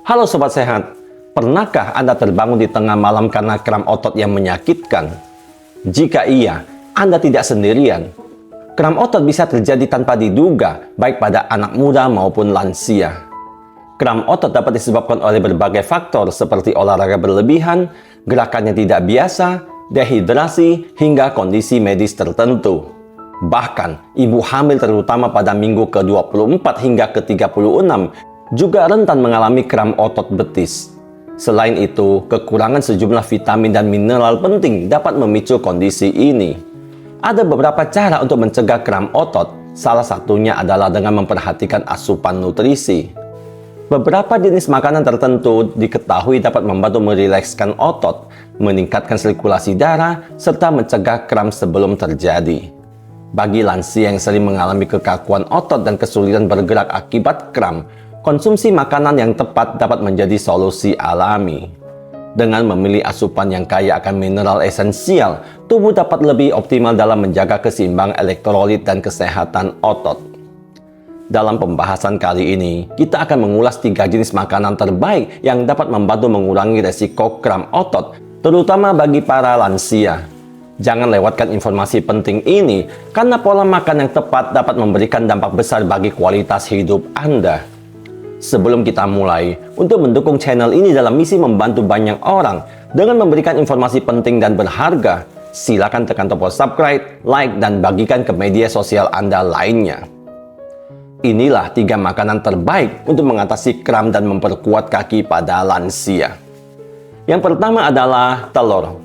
Halo Sobat Sehat, pernahkah Anda terbangun di tengah malam karena kram otot yang menyakitkan? Jika iya, Anda tidak sendirian. Kram otot bisa terjadi tanpa diduga, baik pada anak muda maupun lansia. Kram otot dapat disebabkan oleh berbagai faktor seperti olahraga berlebihan, gerakannya tidak biasa, dehidrasi, hingga kondisi medis tertentu. Bahkan, ibu hamil terutama pada minggu ke-24 hingga ke-36 juga rentan mengalami kram otot betis. Selain itu, kekurangan sejumlah vitamin dan mineral penting dapat memicu kondisi ini. Ada beberapa cara untuk mencegah kram otot, salah satunya adalah dengan memperhatikan asupan nutrisi. Beberapa jenis makanan tertentu diketahui dapat membantu merilekskan otot, meningkatkan sirkulasi darah, serta mencegah kram sebelum terjadi. Bagi lansia yang sering mengalami kekakuan otot dan kesulitan bergerak akibat kram, konsumsi makanan yang tepat dapat menjadi solusi alami. Dengan memilih asupan yang kaya akan mineral esensial, tubuh dapat lebih optimal dalam menjaga keseimbangan elektrolit dan kesehatan otot. Dalam pembahasan kali ini, kita akan mengulas 3 jenis makanan terbaik yang dapat membantu mengurangi resiko kram otot, terutama bagi para lansia. Jangan lewatkan informasi penting ini, karena pola makan yang tepat dapat memberikan dampak besar bagi kualitas hidup Anda. Sebelum kita mulai, untuk mendukung channel ini dalam misi membantu banyak orang dengan memberikan informasi penting dan berharga, silakan tekan tombol subscribe, like, dan bagikan ke media sosial Anda lainnya. Inilah 3 makanan terbaik untuk mengatasi kram dan memperkuat kaki pada lansia. Yang pertama adalah telur.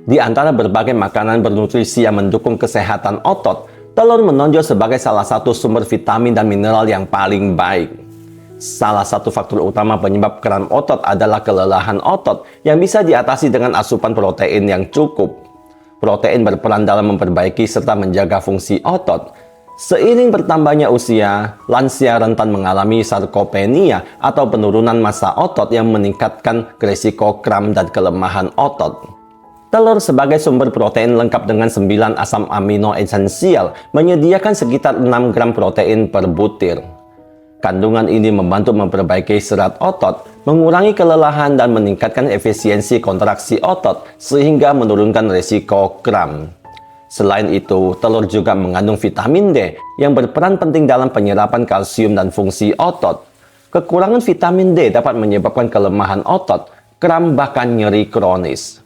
Di antara berbagai makanan bernutrisi yang mendukung kesehatan otot, telur menonjol sebagai salah satu sumber vitamin dan mineral yang paling baik. Salah satu faktor utama penyebab kram otot adalah kelelahan otot yang bisa diatasi dengan asupan protein yang cukup. Protein berperan dalam memperbaiki serta menjaga fungsi otot. Seiring bertambahnya usia, lansia rentan mengalami sarkopenia atau penurunan massa otot yang meningkatkan risiko kram dan kelemahan otot. Telur sebagai sumber protein lengkap dengan 9 asam amino esensial menyediakan sekitar 6 gram protein per butir. Kandungan ini membantu memperbaiki serat otot, mengurangi kelelahan dan meningkatkan efisiensi kontraksi otot sehingga menurunkan risiko kram. Selain itu, telur juga mengandung vitamin D yang berperan penting dalam penyerapan kalsium dan fungsi otot. Kekurangan vitamin D dapat menyebabkan kelemahan otot, kram bahkan nyeri kronis.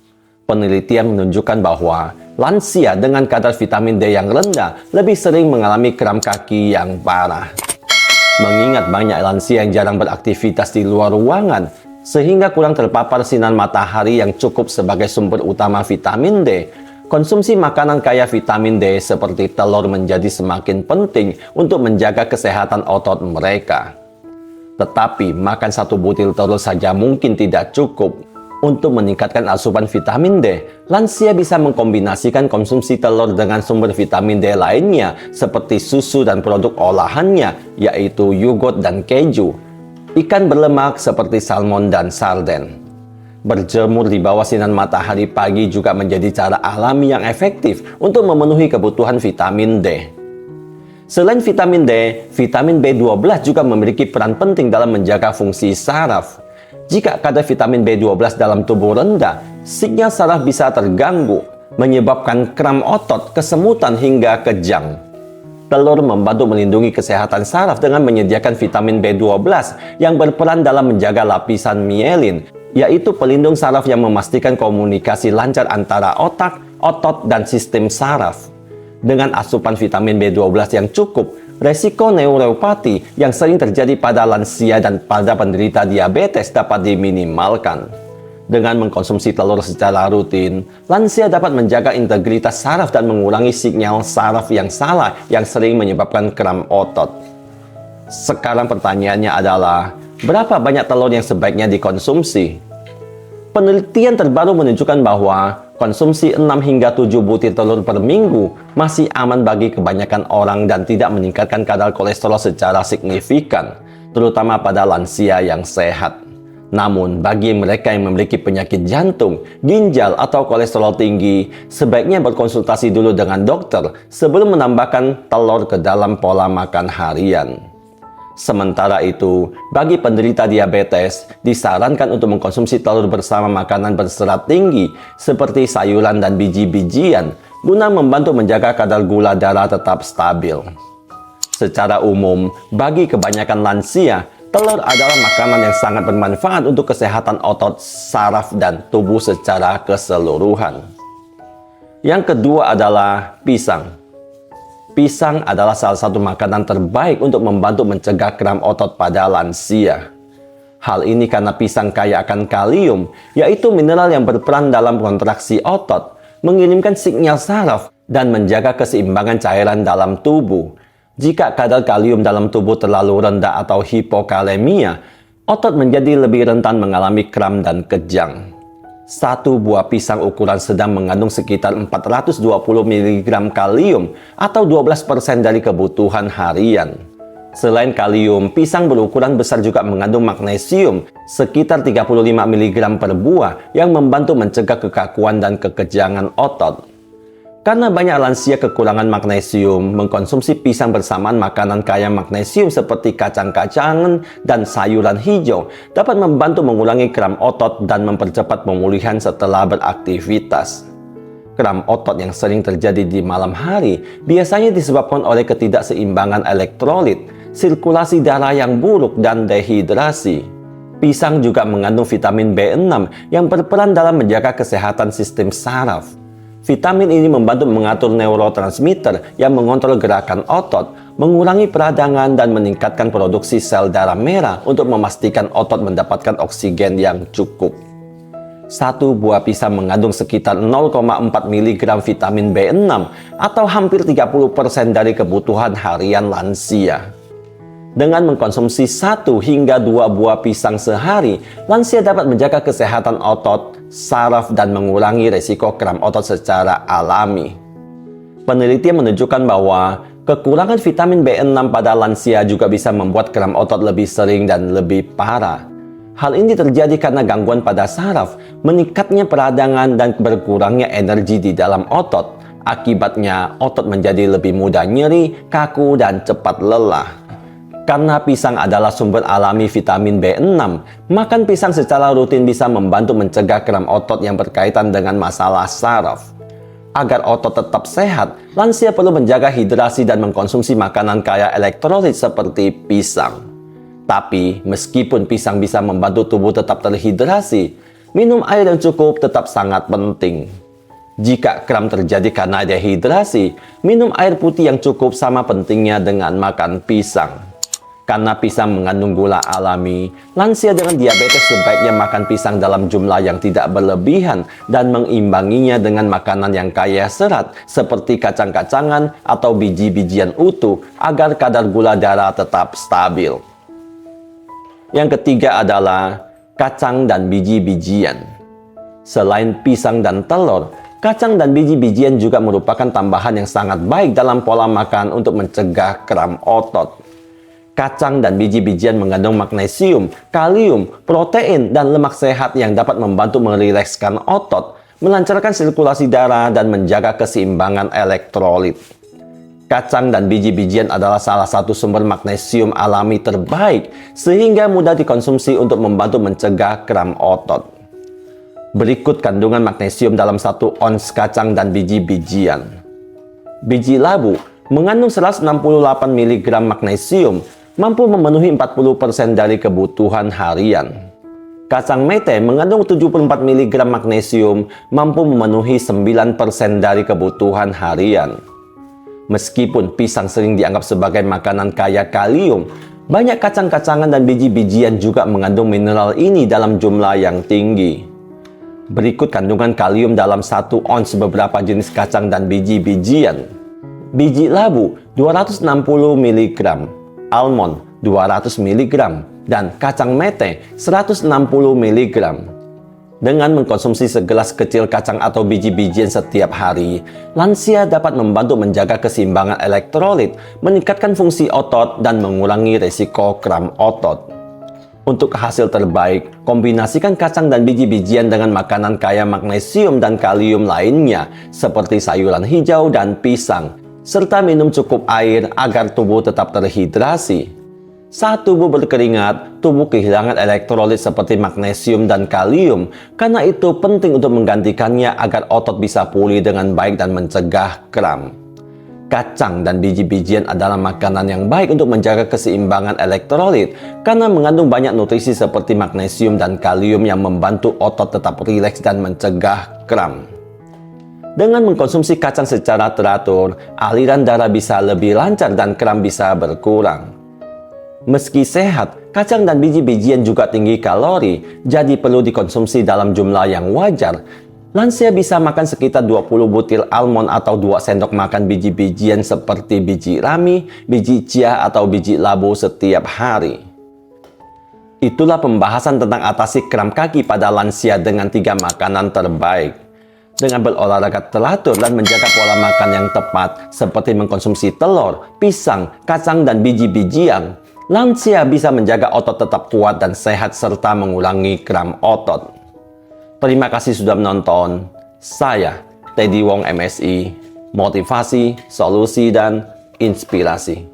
Penelitian menunjukkan bahwa lansia dengan kadar vitamin D yang rendah lebih sering mengalami kram kaki yang parah. Mengingat banyak lansia yang jarang beraktivitas di luar ruangan, sehingga kurang terpapar sinar matahari yang cukup sebagai sumber utama vitamin D, konsumsi makanan kaya vitamin D seperti telur menjadi semakin penting untuk menjaga kesehatan otot mereka. Tetapi, makan 1 butir telur saja mungkin tidak cukup. Untuk meningkatkan asupan vitamin D, lansia bisa mengkombinasikan konsumsi telur dengan sumber vitamin D lainnya seperti susu dan produk olahannya, yaitu yogurt dan keju, ikan berlemak seperti salmon dan sarden. Berjemur di bawah sinar matahari pagi juga menjadi cara alami yang efektif untuk memenuhi kebutuhan vitamin D. Selain vitamin D, vitamin B12 juga memiliki peran penting dalam menjaga fungsi saraf. Jika kadar vitamin B12 dalam tubuh rendah, sinyal saraf bisa terganggu, menyebabkan kram otot, kesemutan, hingga kejang. Telur membantu melindungi kesehatan saraf dengan menyediakan vitamin B12 yang berperan dalam menjaga lapisan mielin, yaitu pelindung saraf yang memastikan komunikasi lancar antara otak, otot, dan sistem saraf. Dengan asupan vitamin B12 yang cukup, resiko neuropati yang sering terjadi pada lansia dan pada penderita diabetes dapat diminimalkan. Dengan mengkonsumsi telur secara rutin, lansia dapat menjaga integritas saraf dan mengurangi sinyal saraf yang salah yang sering menyebabkan kram otot. Sekarang pertanyaannya adalah, berapa banyak telur yang sebaiknya dikonsumsi? Penelitian terbaru menunjukkan bahwa konsumsi 6 hingga 7 butir telur per minggu masih aman bagi kebanyakan orang dan tidak meningkatkan kadar kolesterol secara signifikan, terutama pada lansia yang sehat. Namun, bagi mereka yang memiliki penyakit jantung, ginjal, atau kolesterol tinggi, sebaiknya berkonsultasi dulu dengan dokter sebelum menambahkan telur ke dalam pola makan harian. Sementara itu, bagi penderita diabetes, disarankan untuk mengkonsumsi telur bersama makanan berserat tinggi seperti sayuran dan biji-bijian guna membantu menjaga kadar gula darah tetap stabil. Secara umum, bagi kebanyakan lansia, telur adalah makanan yang sangat bermanfaat untuk kesehatan otot, saraf, dan tubuh secara keseluruhan. Yang kedua adalah pisang. Pisang adalah salah satu makanan terbaik untuk membantu mencegah kram otot pada lansia. Hal ini karena pisang kaya akan kalium, yaitu mineral yang berperan dalam kontraksi otot, mengirimkan sinyal saraf, dan menjaga keseimbangan cairan dalam tubuh. Jika kadar kalium dalam tubuh terlalu rendah atau hipokalemia, otot menjadi lebih rentan mengalami kram dan kejang. Satu buah pisang ukuran sedang mengandung sekitar 420 mg kalium atau 12% dari kebutuhan harian. Selain kalium, pisang berukuran besar juga mengandung magnesium sekitar 35 mg per buah yang membantu mencegah kekakuan dan kekejangan otot. Karena banyak lansia kekurangan magnesium, mengkonsumsi pisang bersamaan makanan kaya magnesium seperti kacang-kacangan dan sayuran hijau dapat membantu mengurangi kram otot dan mempercepat pemulihan setelah beraktivitas. Kram otot yang sering terjadi di malam hari biasanya disebabkan oleh ketidakseimbangan elektrolit, sirkulasi darah yang buruk, dan dehidrasi. Pisang juga mengandung vitamin B6 yang berperan dalam menjaga kesehatan sistem saraf. Vitamin ini membantu mengatur neurotransmitter yang mengontrol gerakan otot, mengurangi peradangan, dan meningkatkan produksi sel darah merah untuk memastikan otot mendapatkan oksigen yang cukup. Satu buah pisang mengandung sekitar 0,4 mg vitamin B6 atau hampir 30% dari kebutuhan harian lansia. Dengan mengkonsumsi 1 hingga 2 buah pisang sehari, lansia dapat menjaga kesehatan otot, saraf, dan mengurangi resiko kram otot secara alami. Penelitian menunjukkan bahwa kekurangan vitamin B6 pada lansia juga bisa membuat kram otot lebih sering dan lebih parah. Hal ini terjadi karena gangguan pada saraf, meningkatnya peradangan, dan berkurangnya energi di dalam otot. Akibatnya, otot menjadi lebih mudah nyeri, kaku, dan cepat lelah. Karena pisang adalah sumber alami vitamin B6, makan pisang secara rutin bisa membantu mencegah kram otot yang berkaitan dengan masalah saraf. Agar otot tetap sehat, lansia perlu menjaga hidrasi dan mengkonsumsi makanan kaya elektrolit seperti pisang. Tapi, meskipun pisang bisa membantu tubuh tetap terhidrasi, minum air yang cukup tetap sangat penting. Jika kram terjadi karena dehidrasi, minum air putih yang cukup sama pentingnya dengan makan pisang. Karena pisang mengandung gula alami, lansia dengan diabetes sebaiknya makan pisang dalam jumlah yang tidak berlebihan dan mengimbanginya dengan makanan yang kaya serat seperti kacang-kacangan atau biji-bijian utuh agar kadar gula darah tetap stabil. Yang ketiga adalah kacang dan biji-bijian. Selain pisang dan telur, kacang dan biji-bijian juga merupakan tambahan yang sangat baik dalam pola makan untuk mencegah kram otot. Kacang dan biji-bijian mengandung magnesium, kalium, protein, dan lemak sehat yang dapat membantu merilekskan otot, melancarkan sirkulasi darah, dan menjaga keseimbangan elektrolit. Kacang dan biji-bijian adalah salah satu sumber magnesium alami terbaik, sehingga mudah dikonsumsi untuk membantu mencegah kram otot. Berikut kandungan magnesium dalam 1 ons kacang dan biji-bijian. Biji labu mengandung 168 mg magnesium, mampu memenuhi 40% dari kebutuhan harian. Kacang mete mengandung 74 mg magnesium, mampu memenuhi 9% dari kebutuhan harian. Meskipun pisang sering dianggap sebagai makanan kaya kalium, banyak kacang-kacangan dan biji-bijian juga mengandung mineral ini dalam jumlah yang tinggi. Berikut kandungan kalium dalam 1 ons beberapa jenis kacang dan biji-bijian. Biji labu 260 mg, almond 200 mg, dan kacang mete 160 mg. Dengan mengkonsumsi segelas kecil kacang atau biji-bijian setiap hari, lansia dapat membantu menjaga keseimbangan elektrolit, meningkatkan fungsi otot, dan mengurangi risiko kram otot. Untuk hasil terbaik, kombinasikan kacang dan biji-bijian dengan makanan kaya magnesium dan kalium lainnya, seperti sayuran hijau dan pisang, serta minum cukup air agar tubuh tetap terhidrasi. Saat tubuh berkeringat, tubuh kehilangan elektrolit seperti magnesium dan kalium. Karena itu penting untuk menggantikannya agar otot bisa pulih dengan baik dan mencegah kram. Kacang dan biji-bijian adalah makanan yang baik untuk menjaga keseimbangan elektrolit karena mengandung banyak nutrisi seperti magnesium dan kalium yang membantu otot tetap rileks dan mencegah kram. Dengan mengkonsumsi kacang secara teratur, aliran darah bisa lebih lancar dan kram bisa berkurang. Meski sehat, kacang dan biji-bijian juga tinggi kalori, jadi perlu dikonsumsi dalam jumlah yang wajar. Lansia bisa makan sekitar 20 butir almond atau 2 sendok makan biji-bijian seperti biji rami, biji chia, atau biji labu setiap hari. Itulah pembahasan tentang atasi kram kaki pada lansia dengan 3 makanan terbaik. Dengan berolahraga teratur dan menjaga pola makan yang tepat, seperti mengkonsumsi telur, pisang, kacang, dan biji-bijian, lansia bisa menjaga otot tetap kuat dan sehat serta mengurangi kram otot. Terima kasih sudah menonton. Saya, Teddy Wong MSI, motivasi, solusi, dan inspirasi.